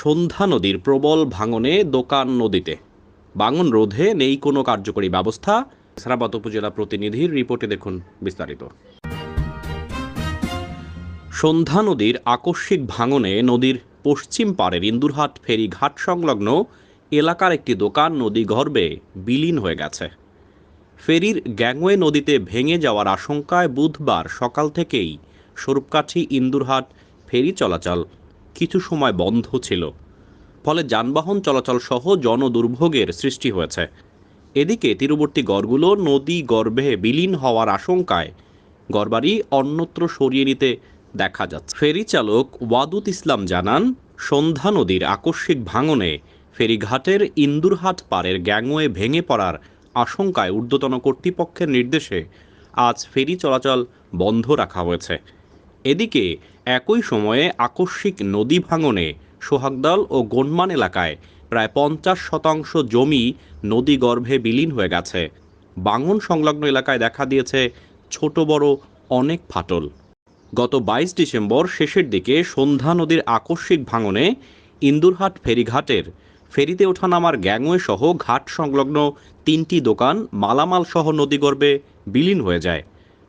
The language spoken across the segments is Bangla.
সন্ধ্যা নদীর প্রবল ভাঙনে দোকান নদীতে। ভাঙন রোধে নেই কোনো কার্যকরী ব্যবস্থা। সারাবাত উপজেলা প্রতিনিধির রিপোর্টে দেখুন বিস্তারিত। সন্ধ্যা নদীর আকস্মিক ভাঙনে নদীর পশ্চিম পাড়ের ইন্দুরহাট ফেরি ঘাট সংলগ্ন এলাকার একটি দোকান নদী গর্ভে বিলীন হয়ে গেছে। ফেরির গ্যাংওয়ে নদীতে ভেঙে যাওয়ার আশঙ্কায় বুধবার সকাল থেকেই স্বরূপকাঠি ইন্দুরহাট ফেরি চলাচল কিছু সময় বন্ধ ছিল। ফলে যানবাহন চলাচল সহ জনদুর্ভোগের সৃষ্টি হয়েছে। এদিকে তীরবর্তী গড়গুলো নদী গর্ভে বিলীন হওয়ার আশঙ্কায় গড়বাড়ি অন্যত্র সরিয়ে নিতে দেখা যাচ্ছে। ফেরি চালক ওয়াদুদ ইসলাম জানান, সন্ধ্যা নদীর আকস্মিক ভাঙনে ফেরিঘাটের ইন্দুরহাট পাড়ের গ্যাংওয়ে ভেঙে পড়ার আশঙ্কায় ঊর্ধ্বতন কর্তৃপক্ষের নির্দেশে আজ ফেরি চলাচল বন্ধ রাখা হয়েছে। এদিকে একই সময়ে আকস্মিক নদী ভাঙনে সোহাগদল ও গনমান এলাকায় প্রায় 50% জমি নদী গর্ভে বিলীন হয়ে গেছে। ভাঙন সংলগ্ন এলাকায় দেখা দিয়েছে ছোট বড় অনেক ফাটল। গত 22 ডিসেম্বর শেষের দিকে সন্ধ্যা নদীর আকস্মিক ভাঙনে ইন্দুরহাট ফেরিঘাটের ফেরিতে ওঠানামার গ্যাংওয়ে সহ ঘাট সংলগ্ন 3টি দোকান মালামাল সহ নদীগর্ভে বিলীন হয়ে যায়।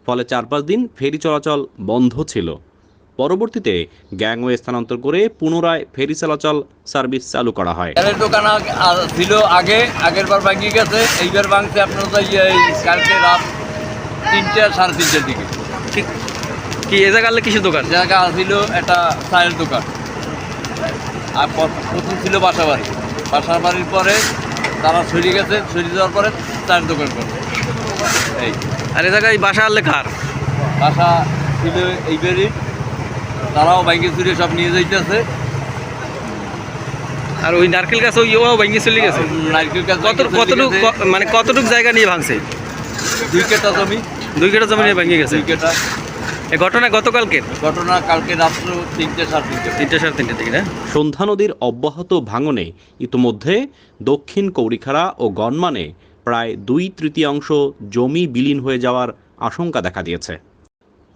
ফলে 4-5 দিন ফেরি চলাচল বন্ধ ছিল। পরবর্তীতে গ্যাংওয়ে স্থানান্তর করে পুনরায় ফেরি চলাচল সার্ভিস চালু করা হয়। দোকান ছিল আগের বার ভাঙিয়ে গেছে, এইবার ভাঙছে আপনার কালকে রাত 3টা সাড়ে 3টার দিকে। ঠিক কি এ জায়গা কিসের দোকান? জায়গা ছিল একটা চায়ের দোকান, আর প্রথম ছিল বাসা বাড়ির পরে তারা সরিয়ে গেছে, সরিয়ে যাওয়ার পরে চায়ের দোকান করে। এই আর এ জায়গায় বাসা আনলে কার বাসা ছিল এইবারই, তারাও বাইকে চুরিয়ে সব নিয়ে যাইতেছে। আর ওই নারকেল গাছ ওই ভেঙে চলে গেছে। নারকেল গাছ মানে কতটুকু জায়গা নিয়ে ভাঙছে? 2 কাঠা জমি। 2 কাঠা জমি নিয়ে ভেঙে গেছে। 2 কাঠা। এই ঘটনা কালকে রাত্র 3টে সাড়ে 3টে দিকে না? সন্ধ্যা নদীর অব্যাহত ভাঙনে ইতোমধ্যে দক্ষিণ কৌরিখাড়া ও গনমানে প্রায় 2/3 জমি বিলীন হয়ে যাওয়ার আশঙ্কা দেখা দিয়েছে।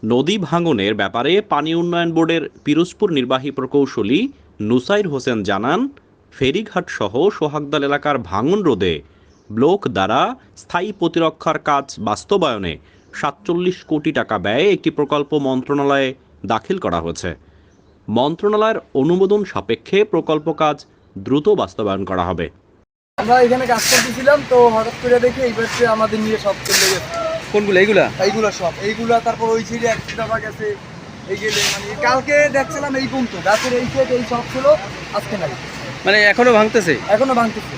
নদী ভাঙনের ব্যাপারে পানি উন্নয়ন বোর্ডের পিরোজপুর নির্বাহী প্রকৌশলী নুসাইর হোসেন জানান, ফেরিঘাট সহ সোহাগদল এলাকার ভাঙন রোধে ব্লক দ্বারা স্থায়ী প্রতিরক্ষার কাজ বাস্তবায়নে 47 কোটি টাকা ব্যয়ে একটি প্রকল্প মন্ত্রণালয়ে দাখিল করা হয়েছে। মন্ত্রণালয়ের অনুমোদন সাপেক্ষে প্রকল্প কাজ দ্রুত বাস্তবায়ন করা হবে। আমরা এখানে কাজ করতেছিলাম, তো হঠাৎ করে দেখি এইবার আমাদের নিয়ে সব চলে গেছে। কোনগুলো? এইগুলা সব এইগুলা, তারপর ওই ছিঁড়ে এক টাকা গেছে। এই গেলে মানে কালকে দেখছিলাম এই পর্যন্ত গাছের এই সেট এই সব ছিল, আজকে নাই। মানে এখনো ভাঙতেছে? এখনো ভাঙতেছে।